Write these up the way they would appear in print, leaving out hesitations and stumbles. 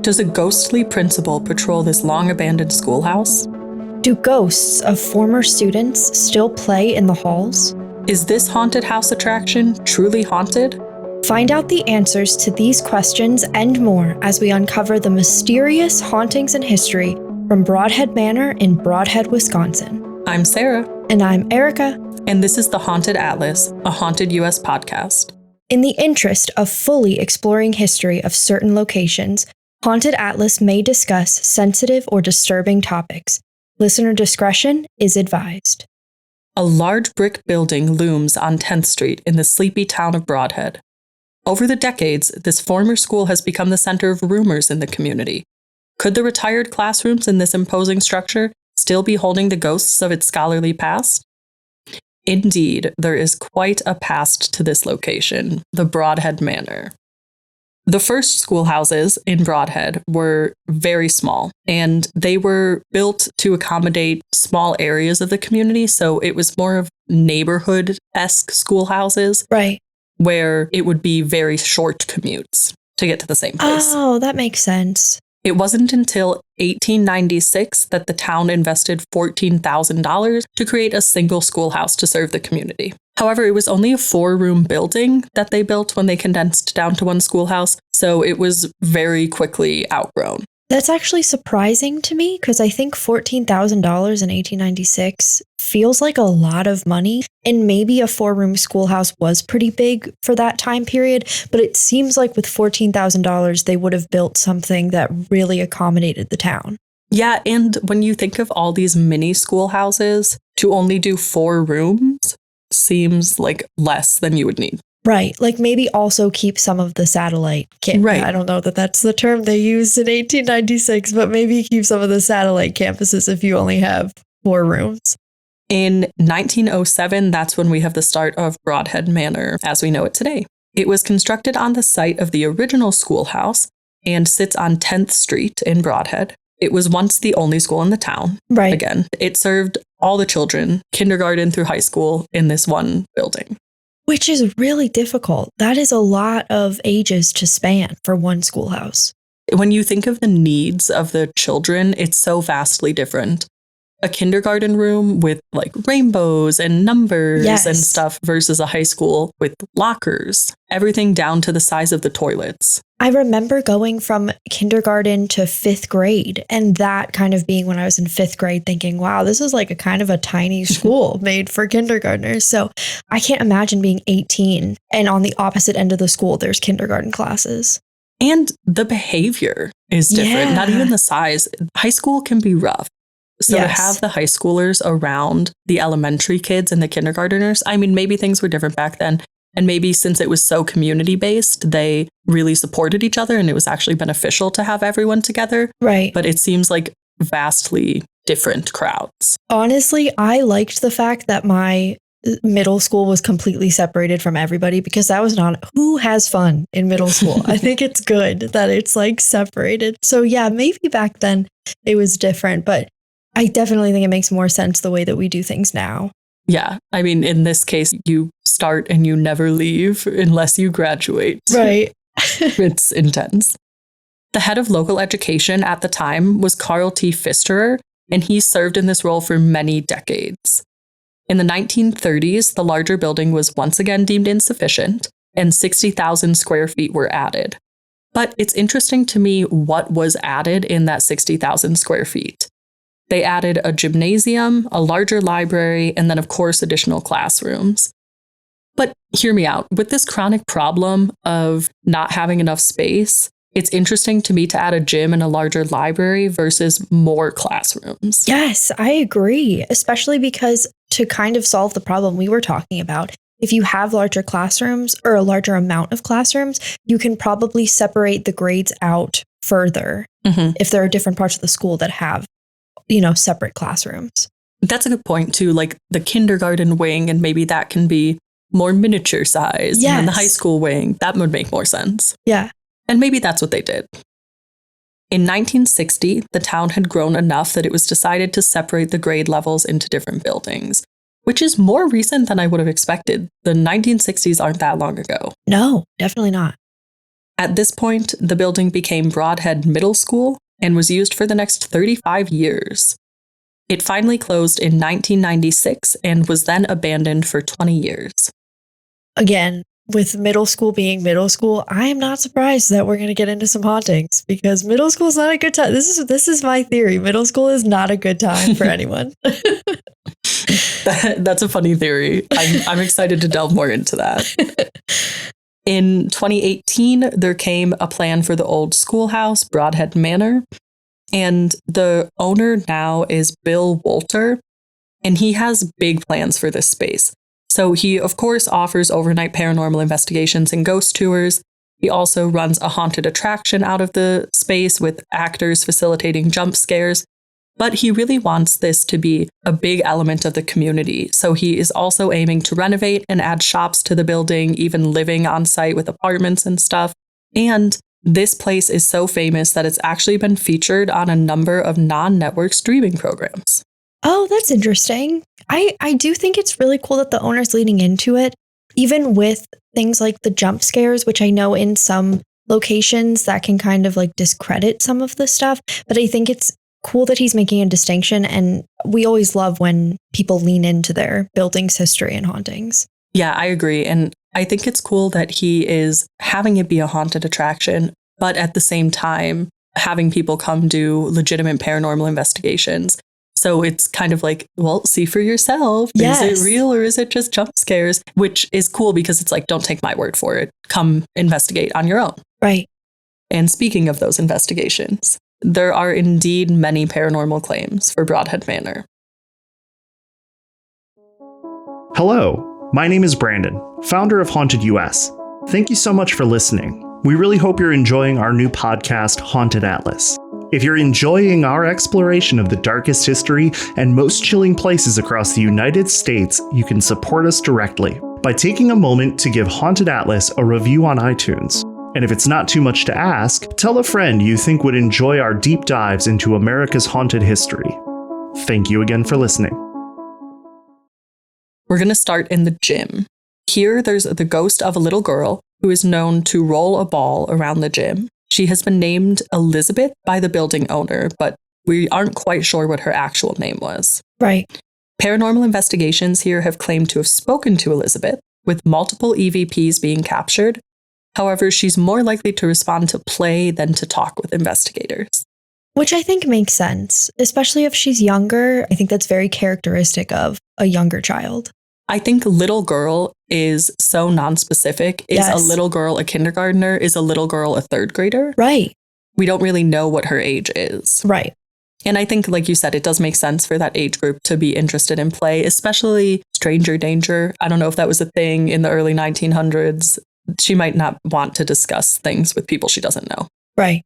Does a ghostly principal patrol this long-abandoned schoolhouse? Do ghosts of former students still play in the halls? Is this haunted house attraction truly haunted? Find out the answers to these questions and more as we uncover the mysterious hauntings and history from Brodhead Manor in Brodhead, Wisconsin. I'm Sarah. And I'm Erica. And this is The Haunted Atlas, a Haunted US podcast. In the interest of fully exploring history of certain locations, Haunted Atlas may discuss sensitive or disturbing topics. Listener discretion is advised. A large brick building looms on 10th Street in the sleepy town of Brodhead. Over the decades, this former school has become the center of rumors in the community. Could the retired classrooms in this imposing structure still be holding the ghosts of its scholarly past? Indeed, there is quite a past to this location, the Brodhead Manor. The first schoolhouses in Brodhead were very small, and they were built to accommodate small areas of the community, so it was more of neighborhood-esque schoolhouses. Right. Where it would be very short commutes to get to the same place. Oh, that makes sense. It wasn't until 1896 that the town invested $14,000 to create a single schoolhouse to serve the community. However, it was only a 4-room building that they built when they condensed down to one schoolhouse, so it was very quickly outgrown. That's actually surprising to me because I think $14,000 in 1896 feels like a lot of money, and maybe a 4-room schoolhouse was pretty big for that time period, but it seems like with $14,000 they would have built something that really accommodated the town. Yeah, and when you think of all these mini schoolhouses, to only do 4 rooms seems like less than you would need. Right. Like maybe also keep some of the satellite campus. Right. I don't know that that's the term they used in 1896, but maybe keep some of the satellite campuses if you only have 4 rooms. In 1907, that's when we have the start of Brodhead Manor as we know it today. It was constructed on the site of the original schoolhouse and sits on 10th Street in Brodhead. It was once the only school in the town. Right. Again, it served all the children, kindergarten through high school, in this one building. Which is really difficult. That is a lot of ages to span for one schoolhouse. When you think of the needs of the children, it's so vastly different. A kindergarten room with like rainbows and numbers and stuff versus a high school with lockers, everything down to the size of the toilets. I remember going from kindergarten to 5th grade, and that kind of being when I was in 5th grade thinking, wow, this is like a kind of a tiny school made for kindergartners. So I can't imagine being 18 and on the opposite end of the school, there's kindergarten classes. And the behavior is different, not even the size. High school can be rough. So to have the high schoolers around the elementary kids and the kindergarteners, I mean, maybe things were different back then. And maybe since it was so community-based, they really supported each other and it was actually beneficial to have everyone together. Right. But it seems like vastly different crowds. Honestly, I liked the fact that my middle school was completely separated from everybody because that was not who has fun in middle school. I think it's good that it's like separated. So yeah, maybe back then it was different, but I definitely think it makes more sense the way that we do things now. Yeah. I mean, in this case, you start and you never leave unless you graduate. Right. It's intense. The head of local education at the time was Carl T. Pfisterer, and he served in this role for many decades. In the 1930s, the larger building was once again deemed insufficient, and 60,000 square feet were added. But it's interesting to me what was added in that 60,000 square feet. They added a gymnasium, a larger library, and then, of course, additional classrooms. But hear me out. With this chronic problem of not having enough space, it's interesting to me to add a gym and a larger library versus more classrooms. Yes, I agree, especially because to kind of solve the problem we were talking about, if you have larger classrooms or a larger amount of classrooms, you can probably separate the grades out further if there are different parts of the school that have separate classrooms. That's a good point too, like the kindergarten wing, and maybe that can be more miniature size. Yes. And the high school wing, that would make more sense. Yeah. And maybe that's what they did. In 1960, the town had grown enough that it was decided to separate the grade levels into different buildings, which is more recent than I would have expected. The 1960s aren't that long ago. No, definitely not. At this point, the building became Brodhead Middle School and was used for the next 35 years. It finally closed in 1996 and was then abandoned for 20 years. Again, with middle school being middle school, I am not surprised that we're going to get into some hauntings because middle school is not a good time. This is my theory. Middle school is not a good time for anyone. That's a funny theory. I'm excited to delve more into that. In 2018, there came a plan for the old schoolhouse, Brodhead Manor, and the owner now is Bill Wolter, and he has big plans for this space. So he, of course, offers overnight paranormal investigations and ghost tours. He also runs a haunted attraction out of the space with actors facilitating jump scares. But he really wants this to be a big element of the community. So he is also aiming to renovate and add shops to the building, even living on site with apartments and stuff. And this place is so famous that it's actually been featured on a number of non-network streaming programs. Oh, that's interesting. I do think it's really cool that the owner's leading into it, even with things like the jump scares, which I know in some locations that can kind of like discredit some of the stuff. But I think it's cool that he's making a distinction. And we always love when people lean into their building's history and hauntings. Yeah, I agree. And I think it's cool that he is having it be a haunted attraction, but at the same time, having people come do legitimate paranormal investigations. So it's kind of like, well, see for yourself. Yes. Is it real or is it just jump scares? Which is cool because it's like, don't take my word for it. Come investigate on your own. Right. And speaking of those investigations, there are indeed many paranormal claims for Brodhead Manor. Hello, my name is Brandon, founder of Haunted US. Thank you so much for listening. We really hope you're enjoying our new podcast, Haunted Atlas. If you're enjoying our exploration of the darkest history and most chilling places across the United States, you can support us directly by taking a moment to give Haunted Atlas a review on iTunes. And if it's not too much to ask, tell a friend you think would enjoy our deep dives into America's haunted history. Thank you again for listening. We're going to start in the gym. Here, there's the ghost of a little girl who is known to roll a ball around the gym. She has been named Elizabeth by the building owner, but we aren't quite sure what her actual name was. Right. Paranormal investigations here have claimed to have spoken to Elizabeth, with multiple EVPs being captured. However, she's more likely to respond to play than to talk with investigators. Which I think makes sense, especially if she's younger. I think that's very characteristic of a younger child. I think little girl is so nonspecific. Is Yes. a little girl a kindergartner? Is a little girl a third grader? Right. We don't really know what her age is. Right. And I think, like you said, it does make sense for that age group to be interested in play, especially stranger danger. I don't know if that was a thing in the early 1900s. She might not want to discuss things with people she doesn't know. Right.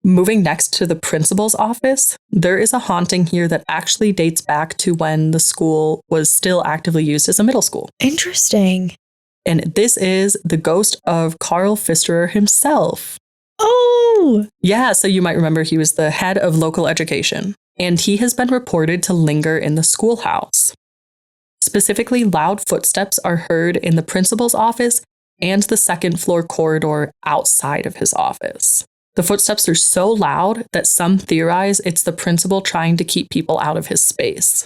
Moving next to the principal's office, there is a haunting here that actually dates back to when the school was still actively used as a middle school. Interesting. And this is the ghost of Carl Pfisterer himself. Oh, Yeah, so you might remember he was the head of local education, and he has been reported to linger in the schoolhouse. Specifically, loud footsteps are heard in the principal's office and the second floor corridor outside of his office. The footsteps are so loud that some theorize it's the principal trying to keep people out of his space.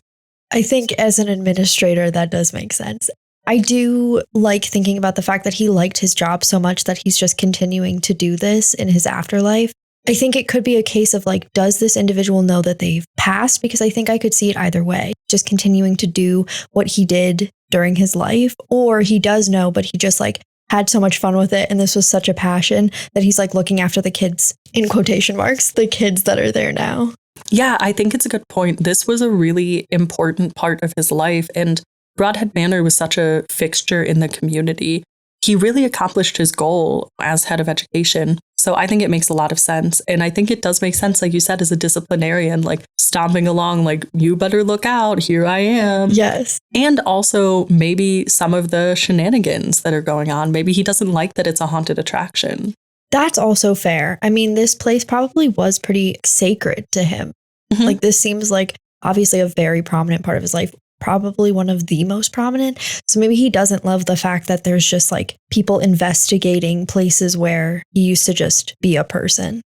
I think as an administrator, that does make sense. I do like thinking about the fact that he liked his job so much that he's just continuing to do this in his afterlife. I think it could be a case of like, does this individual know that they've passed? Because I think I could see it either way, just continuing to do what he did during his life, or he does know, but he just like had so much fun with it. And this was such a passion that he's like looking after the kids, in quotation marks, the kids that are there now. Yeah, I think it's a good point. This was a really important part of his life, and Brodhead Manor was such a fixture in the community. He really accomplished his goal as head of education. So I think it makes a lot of sense. And I think it does make sense, like you said, as a disciplinarian, like stomping along, like, you better look out, here I am. Yes. And also maybe some of the shenanigans that are going on. Maybe he doesn't like that it's a haunted attraction. That's also fair. I mean, this place probably was pretty sacred to him. Mhm. Like, this seems like obviously a very prominent part of his life, probably one of the most prominent. So maybe he doesn't love the fact that there's just like people investigating places where he used to just be a person.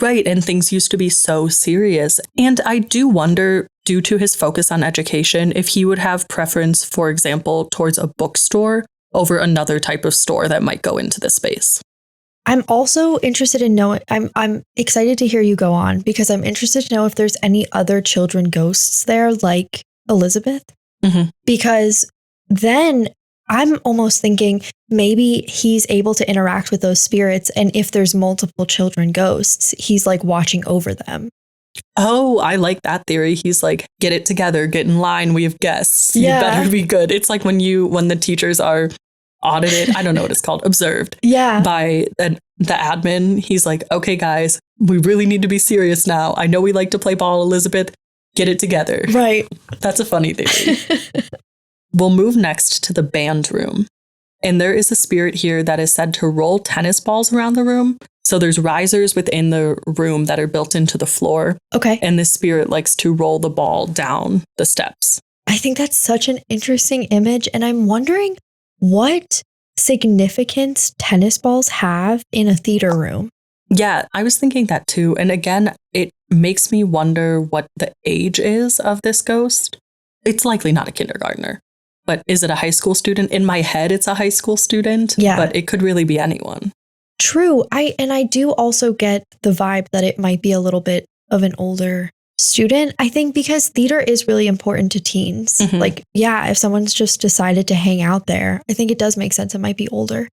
Right, and things used to be so serious. And I do wonder, due to his focus on education, if he would have preference, for example, towards a bookstore over another type of store that might go into the space. I'm also interested in knowing, I'm excited to hear you go on because I'm interested to know if there's any other children ghosts there like Elizabeth. Mm-hmm. Because then I'm almost thinking maybe he's able to interact with those spirits. And if there's multiple children ghosts, he's like watching over them. Oh, I like that theory. He's like, get it together, get in line. We have guests. Yeah. You better be good. It's like when the teachers are audited, I don't know what it's called, observed by the admin. He's like, okay, guys, we really need to be serious now. I know we like to play ball, Elizabeth. Get it together. Right. That's a funny theory. We'll move next to the band room. And there is a spirit here that is said to roll tennis balls around the room. So there's risers within the room that are built into the floor. Okay. And this spirit likes to roll the ball down the steps. I think that's such an interesting image. And I'm wondering what significance tennis balls have in a theater room. Yeah, I was thinking that too. And again, it makes me wonder what the age is of this ghost. It's likely not a kindergartner, but is it a high school student? In my head, it's a high school student, but it could really be anyone. True. I do also get the vibe that it might be a little bit of an older student. I think because theater is really important to teens. Mm-hmm. Like, yeah, if someone's just decided to hang out there, I think it does make sense. It might be older.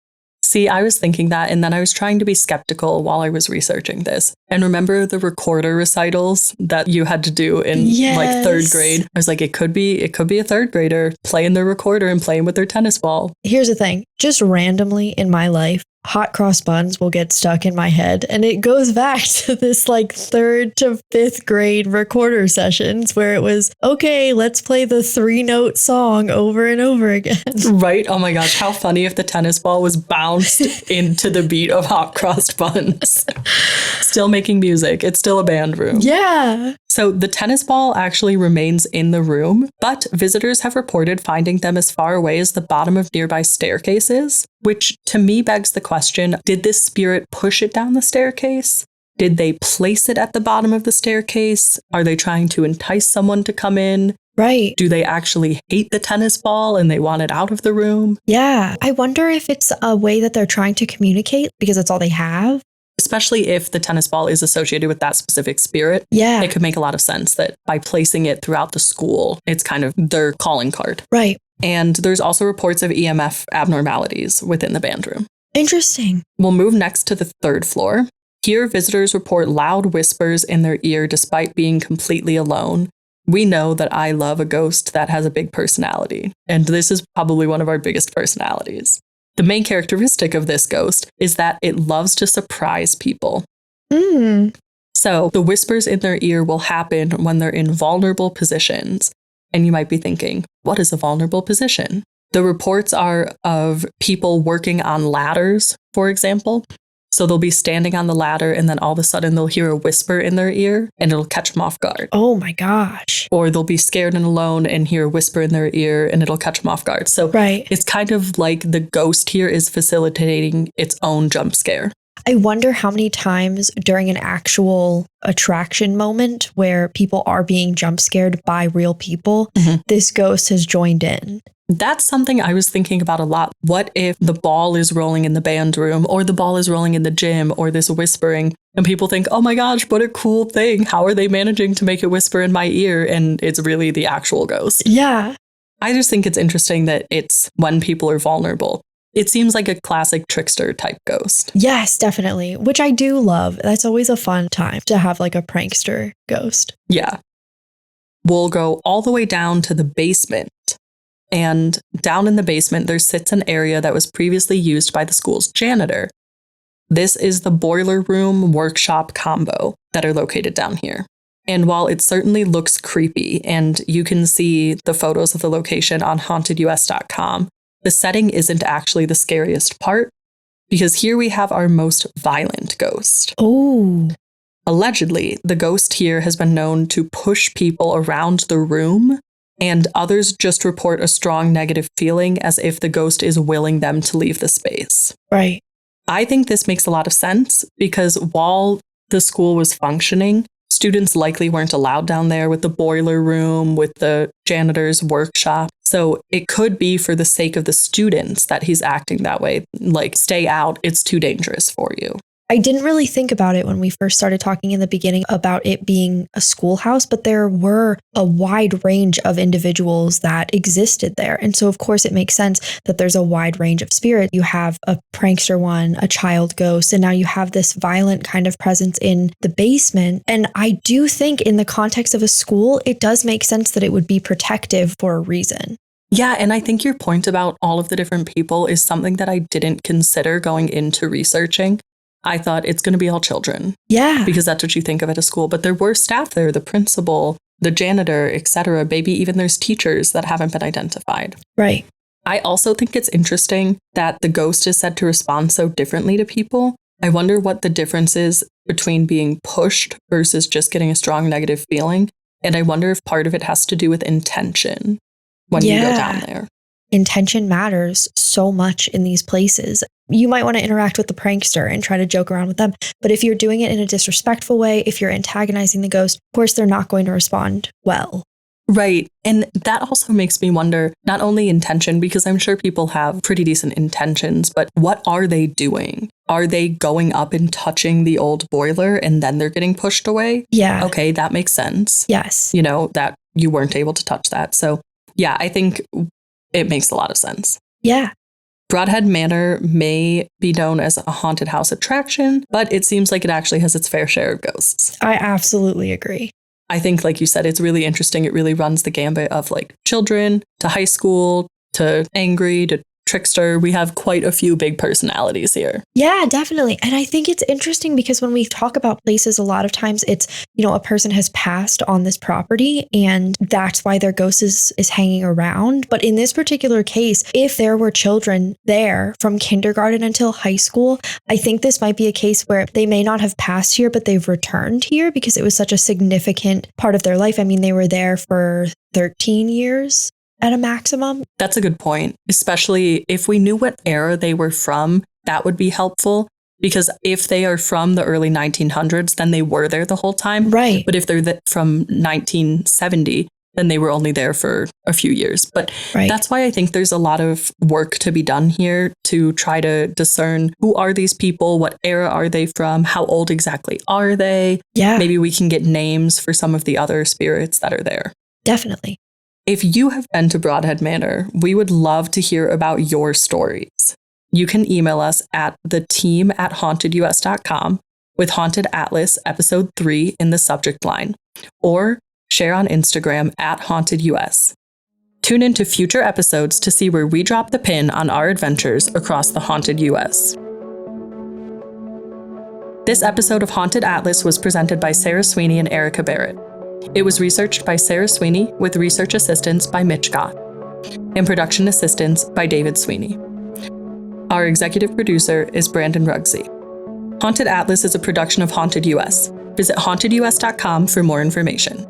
See, I was thinking that, and then I was trying to be skeptical while I was researching this. And remember the recorder recitals that you had to do in like third grade? I was like, it could be a third grader playing their recorder and playing with their tennis ball. Here's the thing, just randomly in my life, hot cross buns will get stuck in my head. And it goes back to this like 3rd to 5th grade recorder sessions where it was, okay, let's play the 3-note song over and over again. Right? Oh my gosh, how funny if the tennis ball was bounced into the beat of hot cross buns. Still making music. It's still a band room. Yeah. So the tennis ball actually remains in the room, but visitors have reported finding them as far away as the bottom of nearby staircases, which to me begs the question, did this spirit push it down the staircase? Did they place it at the bottom of the staircase? Are they trying to entice someone to come in? Right. Do they actually hate the tennis ball and they want it out of the room? Yeah. I wonder if it's a way that they're trying to communicate because that's all they have. Especially if the tennis ball is associated with that specific spirit. Yeah. It could make a lot of sense that by placing it throughout the school, it's kind of their calling card. Right. And there's also reports of EMF abnormalities within the band room. Interesting. We'll move next to the 3rd floor. Here, visitors report loud whispers in their ear despite being completely alone. We know that I love a ghost that has a big personality, and this is probably one of our biggest personalities. The main characteristic of this ghost is that it loves to surprise people. So the whispers in their ear will happen when they're in vulnerable positions. And you might be thinking, what is a vulnerable position? The reports are of people working on ladders, for example. So they'll be standing on the ladder and then all of a sudden they'll hear a whisper in their ear and it'll catch them off guard. Oh my gosh. Or they'll be scared and alone and hear a whisper in their ear and it'll catch them off guard. So it's kind of like the ghost here is facilitating its own jump scare. I wonder how many times during an actual attraction moment where people are being jump scared by real people, this ghost has joined in. That's something I was thinking about a lot. What if the ball is rolling in the band room or the ball is rolling in the gym or this whispering and people think, oh my gosh, what a cool thing. How are they managing to make it whisper in my ear? And it's really the actual ghost. Yeah. I just think it's interesting that it's when people are vulnerable. It seems like a classic trickster type ghost. Yes, definitely. Which I do love. That's always a fun time to have like a prankster ghost. Yeah. We'll go all the way down to the basement. And down in the basement, there sits an area that was previously used by the school's janitor. This is the boiler room workshop combo that are located down here. And while it certainly looks creepy, and you can see the photos of the location on hauntedus.com, the setting isn't actually the scariest part, because here we have our most violent ghost. Oh. Allegedly, the ghost here has been known to push people around the room and others just report a strong negative feeling as if the ghost is willing them to leave the space. Right. I think this makes a lot of sense because while the school was functioning, students likely weren't allowed down there with the boiler room, with the janitor's workshop. So it could be for the sake of the students that he's acting that way. Like, stay out, it's too dangerous for you. I didn't really think about it when we first started talking in the beginning about it being a schoolhouse, but there were a wide range of individuals that existed there. And so, of course, it makes sense that there's a wide range of spirit. You have a prankster one, a child ghost, and now you have this violent kind of presence in the basement. And I do think in the context of a school, it does make sense that it would be protective for a reason. Yeah, and I think your point about all of the different people is something that I didn't consider going into researching. I thought it's going to be all children. Yeah. Because that's what you think of at a school. But there were staff there, the principal, the janitor, etc. Maybe even there's teachers that haven't been identified. Right. I also think it's interesting that the ghost is said to respond so differently to people. I wonder what the difference is between being pushed versus just getting a strong negative feeling. And I wonder if part of it has to do with intention when you go down there. Intention matters so much in these places. You might want to interact with the prankster and try to joke around with them. But if you're doing it in a disrespectful way, if you're antagonizing the ghost, of course, they're not going to respond well. Right. And that also makes me wonder, not only intention, because I'm sure people have pretty decent intentions, but what are they doing? Are they going up and touching the old boiler and then they're getting pushed away? Yeah. Okay, that makes sense. Yes. You know, that you weren't able to touch that. So yeah, I think it makes a lot of sense. Yeah. Brodhead Manor may be known as a haunted house attraction, but it seems like it actually has its fair share of ghosts. I absolutely agree. I think, like you said, it's really interesting. It really runs the gambit of like children to high school to angry to trickster. We have quite a few big personalities here. Yeah, definitely. And I think it's interesting because when we talk about places, a lot of times it's, a person has passed on this property and that's why their ghost is hanging around. But in this particular case, if there were children there from kindergarten until high school, I think this might be a case where they may not have passed here, but they've returned here because it was such a significant part of their life. I mean, they were there for 13 years. At a maximum. That's a good point, especially if we knew what era they were from, that would be helpful. Because if they are from the early 1900s, then they were there the whole time. Right. But if they're from 1970, then they were only there for a few years. But That's why I think there's a lot of work to be done here to try to discern who are these people, what era are they from, how old exactly are they? Yeah. Maybe we can get names for some of the other spirits that are there. Definitely. If you have been to Brodhead Manor, we would love to hear about your stories. You can email us at theteam@hauntedus.com with Haunted Atlas Episode 3 in the subject line, or share on Instagram @hauntedus. Tune into future episodes to see where we drop the pin on our adventures across the haunted US. This episode of Haunted Atlas was presented by Sarah Sweeney and Erica Barrett. It was researched by Sarah Sweeney with research assistance by Mitch Gott and production assistance by David Sweeney. Our executive producer is Brandon Rugsey. Haunted Atlas is a production of Haunted US. Visit hauntedus.com for more information.